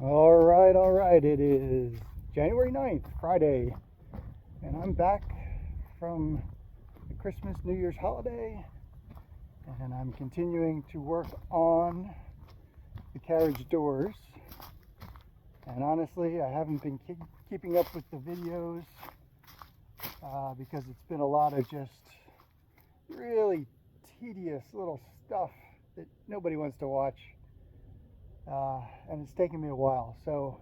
All right. It is January 9th, Friday, and I'm back from the Christmas New Year's holiday, and I'm continuing to work on the carriage doors. And honestly, I haven't been keeping up with the videos because it's been a lot of just really tedious little stuff that nobody wants to watch. And it's taken me a while, so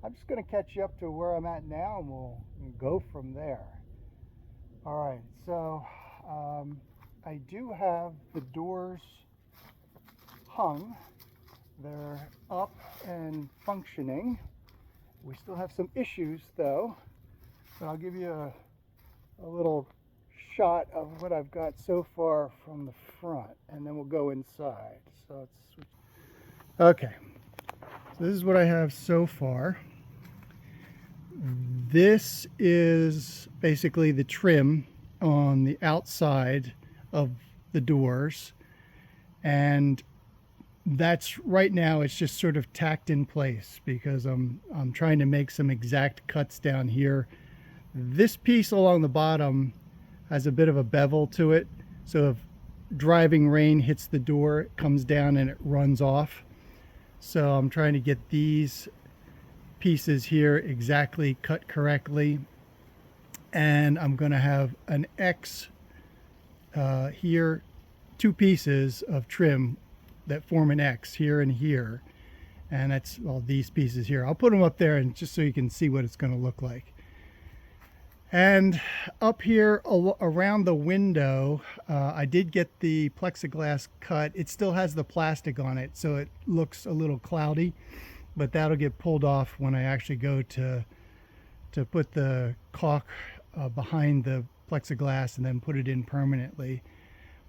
I'm just going to catch you up to where I'm at now, and we'll go from there. All right, so I do have the doors hung. They're up and functioning. We still have some issues though, but I'll give you a little shot of what I've got so far from the front, and then we'll go inside. So let's switch. Okay, so this is what I have so far. This is basically the trim on the outside of the doors, and that's right now it's just sort of tacked in place because I'm trying to make some exact cuts down here. This piece along the bottom has a bit of a bevel to it, so if driving rain hits the door, it comes down and it runs off. So I'm trying to get these pieces here exactly cut correctly, and I'm going to have an X here, two pieces of trim that form an X here and here, and that's all these pieces here. I'll put them up there and just so you can see what it's going to look like. And up here around the window, I did get the plexiglass cut. It still has the plastic on it, so it looks a little cloudy, but that'll get pulled off when I actually go to put the caulk behind the plexiglass and then put it in permanently.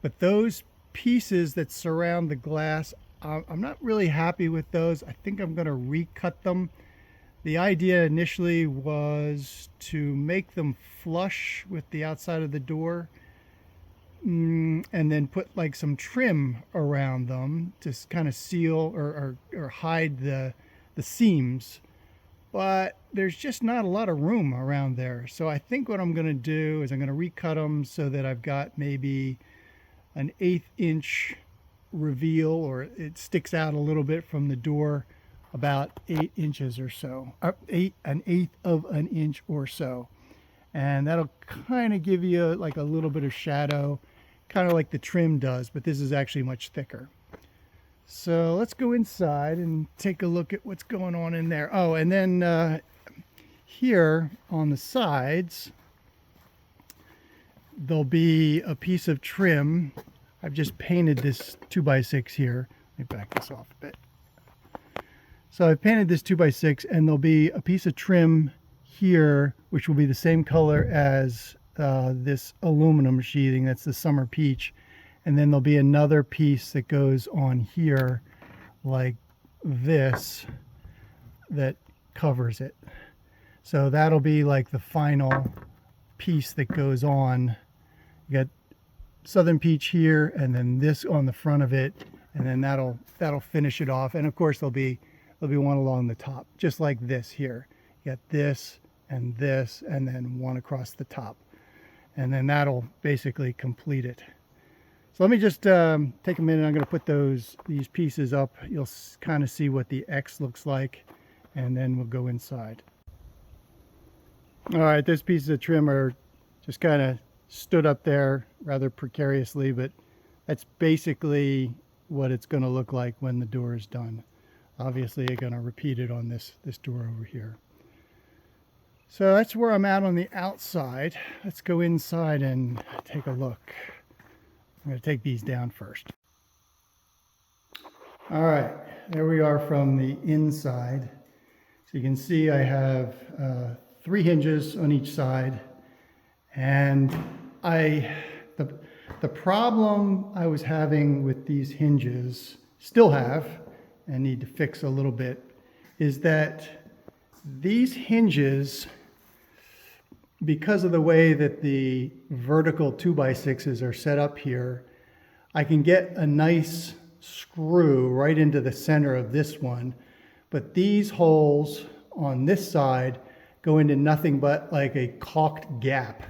But those pieces that surround the glass, I'm not really happy with those. I think I'm going to recut them. The idea initially was to make them flush with the outside of the door, and then put like some trim around them to kind of seal or hide the seams. But there's just not a lot of room around there. So I think what I'm going to do is I'm going to recut them so that I've got maybe an 1/8 inch reveal, or it sticks out a little bit from the door, about 8 inches or so, an 1/8 of an inch or so, and that'll kind of give you like a little bit of shadow, kind of like the trim does, but this is actually much thicker. So let's go inside and take a look at what's going on in there. Oh, and then here on the sides there'll be a piece of trim. I've just painted this 2x6 here. Let me back this off a bit. So I painted this 2x6, and there'll be a piece of trim here, which will be the same color as this aluminum sheathing. That's the summer peach. And then there'll be another piece that goes on here like this that covers it. So that'll be like the final piece that goes on. You got southern peach here, and then this on the front of it, and then that'll finish it off. And of course there'll be one along the top, just like this here. You got this, and then one across the top. And then that'll basically complete it. So let me just take a minute. I'm going to put these pieces up. You'll kind of see what the X looks like, and then we'll go inside. All right, those pieces of trim are just kind of stood up there rather precariously, but that's basically what it's going to look like when the door is done. Obviously, you're going to repeat it on this door over here. So that's where I'm at on the outside. Let's go inside and take a look. I'm going to take these down first. All right, there we are from the inside. So you can see I have 3 hinges on each side, and the problem I was having with these hinges, still have, and need to fix a little bit, is that these hinges, because of the way that the vertical 2x6s are set up here, I can get a nice screw right into the center of this one, but these holes on this side go into nothing but like a caulked gap.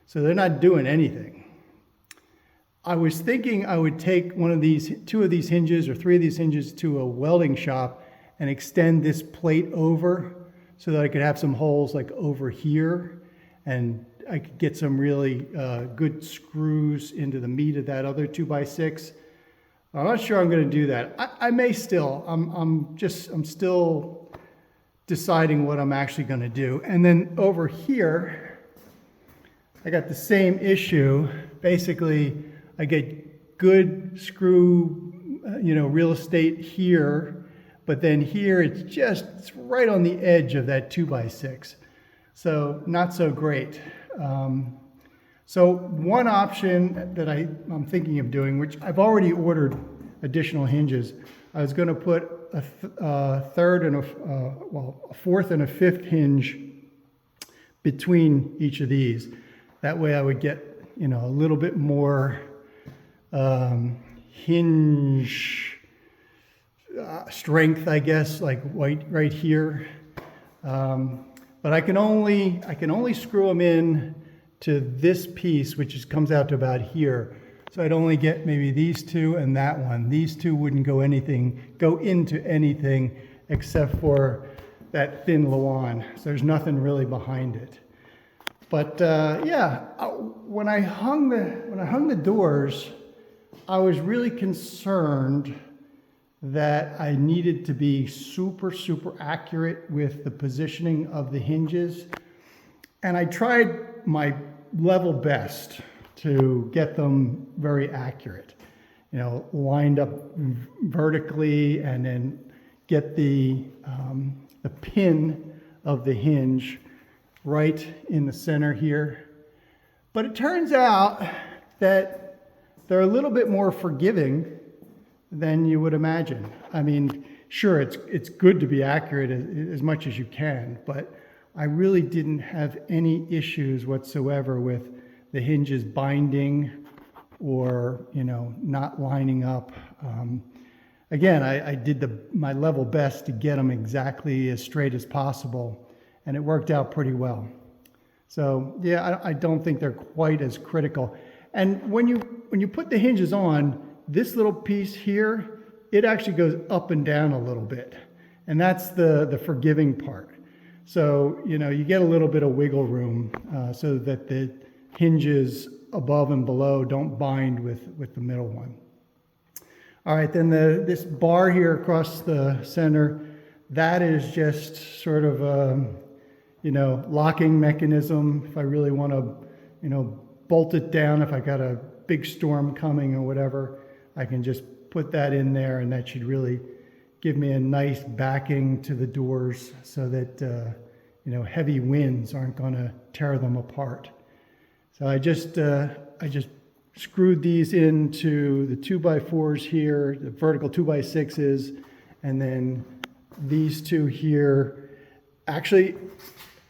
So they're not doing anything. I was thinking I would take two of these hinges or three of these hinges to a welding shop and extend this plate over so that I could have some holes like over here, and I could get some really good screws into the meat of that other 2x6. I'm not sure I'm going to do that. I may still. I'm still deciding what I'm actually going to do. And then over here, I got the same issue. Basically, I get good screw, real estate here, but then here it's right on the edge of that 2x6. So not so great. So one option that I'm thinking of doing, which I've already ordered additional hinges, I was going to put a fourth and a fifth hinge between each of these. That way I would get, a little bit more hinge strength, I guess, like right here. But I can only screw them in to this piece, which comes out to about here. So I'd only get maybe these two and that one. These two wouldn't go into anything except for that thin Lawan. So there's nothing really behind it. But when I hung the doors, I was really concerned that I needed to be super, super accurate with the positioning of the hinges. And I tried my level best to get them very accurate, lined up vertically, and then get the pin of the hinge right in the center here. But it turns out that they're a little bit more forgiving than you would imagine. I mean, sure, it's good to be accurate as much as you can, but I really didn't have any issues whatsoever with the hinges binding or, not lining up. Again, I did my level best to get them exactly as straight as possible, and it worked out pretty well. So yeah, I don't think they're quite as critical. And when you put the hinges on, this little piece here, it actually goes up and down a little bit, and that's the forgiving part. So, you get a little bit of wiggle room so that the hinges above and below don't bind with the middle one. All right, then this bar here across the center, that is just sort of a, locking mechanism. If I really want to, bolt it down, if I got a big storm coming or whatever, I can just put that in there, and that should really give me a nice backing to the doors so that heavy winds aren't going to tear them apart. So I just screwed these into the 2x4s here, the vertical 2x6s, and then these two here. Actually,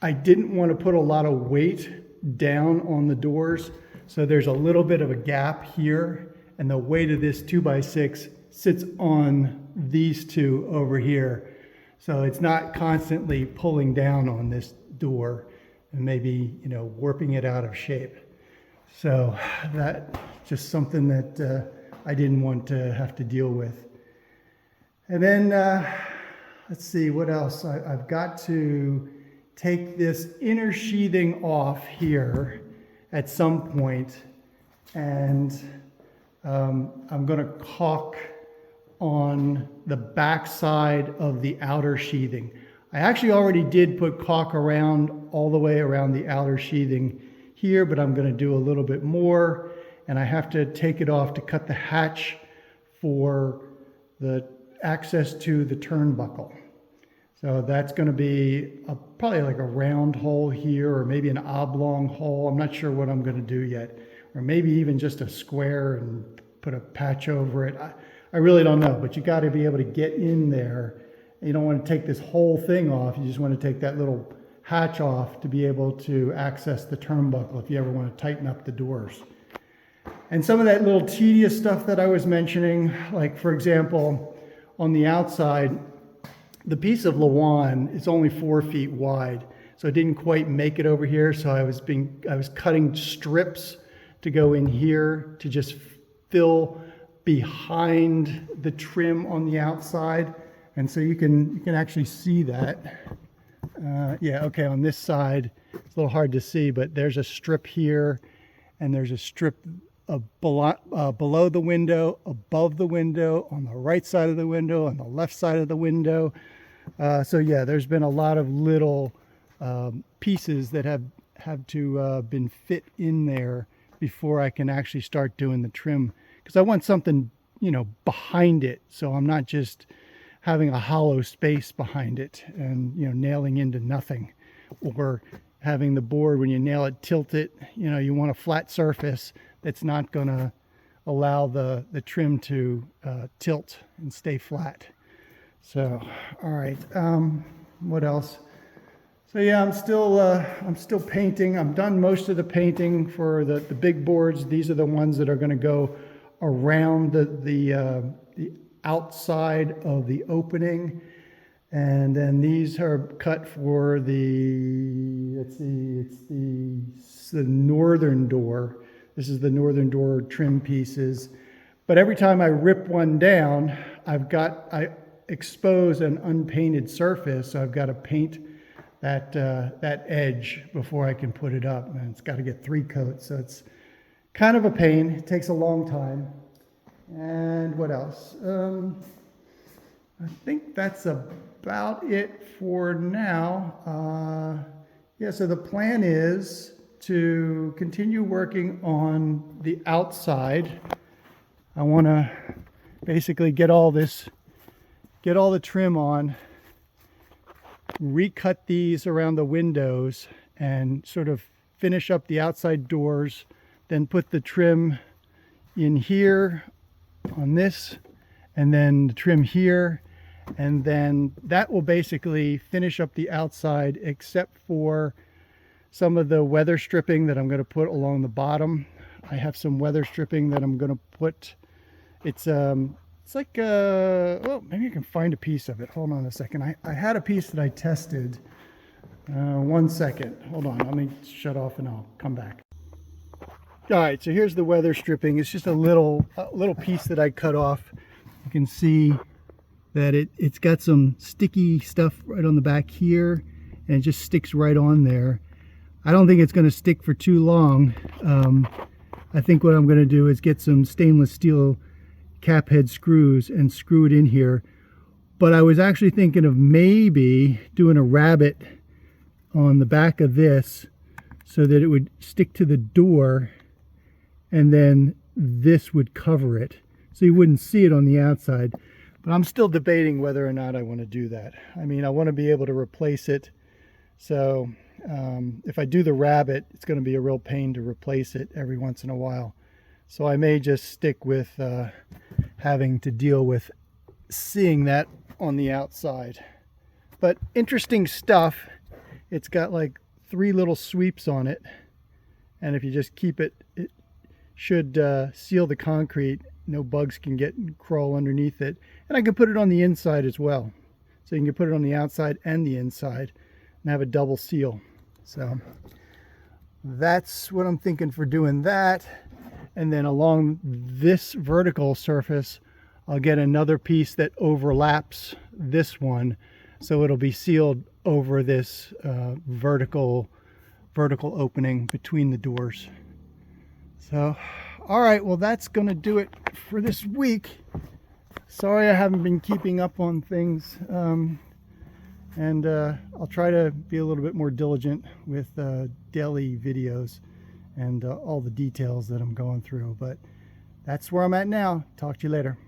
I didn't want to put a lot of weight down on the doors, so there's a little bit of a gap here, and the weight of this 2x6 sits on these two over here. So it's not constantly pulling down on this door and maybe, warping it out of shape. So that's just something that I didn't want to have to deal with. And then, let's see, what else? I've got to take this inner sheathing off here at some point, and I'm going to caulk on the back side of the outer sheathing. I actually already did put caulk all the way around the outer sheathing here, but I'm going to do a little bit more, and I have to take it off to cut the hatch for the access to the turnbuckle. So that's going to be probably like a round hole here, or maybe an oblong hole. I'm not sure what I'm going to do yet, or maybe even just a square and put a patch over it. I really don't know, but you got to be able to get in there. You don't want to take this whole thing off. You just want to take that little hatch off to be able to access the turnbuckle if you ever want to tighten up the doors. And some of that little tedious stuff that I was mentioning, like for example, on the outside, the piece of lawn is only 4 feet wide, so it didn't quite make it over here. So I was cutting strips to go in here to just fill behind the trim on the outside, and so you can actually see that. Yeah, okay, on this side it's a little hard to see, but there's a strip here, and there's a strip below the window, above the window, on the right side of the window, on the left side of the window. So yeah, there's been a lot of little pieces that have to been fit in there before I can actually start doing the trim, because I want something, you know, behind it, so I'm not just having a hollow space behind it and, you know, nailing into nothing, or having the board, when you nail it, tilt it. You know, you want a flat surface that's not going to allow the trim to tilt and stay flat. So, all right, what else? So yeah, I'm still painting. I'm done most of the painting for the big boards. These are the ones that are going to go around the outside of the opening, and then these are cut for the, let's see, it's the northern door. This is the northern door trim pieces. But every time I rip one down, I expose an unpainted surface, so I've got to paint that edge before I can put it up, and it's got to get 3 coats, so it's kind of a pain. It takes a long time. And what else? I think that's about it for now. Yeah, so the plan is to continue working on the outside. I want to basically get all the trim on, recut these around the windows, and sort of finish up the outside doors, then put the trim in here on this, and then the trim here, and then that will basically finish up the outside, except for some of the weather stripping that I'm going to put along the bottom. I have some weather stripping that I'm going to put. It's like well, maybe I can find a piece of it. Hold on a second. I had a piece that I tested. 1 second. Hold on. Let me shut off and I'll come back. All right, so here's the weather stripping. It's just a little piece that I cut off. You can see that it's got some sticky stuff right on the back here, and it just sticks right on there. I don't think it's going to stick for too long. I think what I'm going to do is get some stainless steel cap head screws and screw it in here. But I was actually thinking of maybe doing a rabbet on the back of this so that it would stick to the door, and then this would cover it so you wouldn't see it on the outside. But I'm still debating whether or not I want to do that. I mean, I want to be able to replace it. So if I do the rabbet, it's going to be a real pain to replace it every once in a while. So I may just stick with having to deal with seeing that on the outside. But interesting stuff. It's got like 3 little sweeps on it, and if you just keep it, it should seal the concrete. No bugs can get and crawl underneath it. And I can put it on the inside as well. So you can put it on the outside and the inside and have a double seal. So that's what I'm thinking for doing that. And then along this vertical surface, I'll get another piece that overlaps this one, so it'll be sealed over this vertical opening between the doors. So, all right, well, that's going to do it for this week. Sorry I haven't been keeping up on things, and I'll try to be a little bit more diligent with daily videos and all the details that I'm going through. But that's where I'm at now. Talk to you later.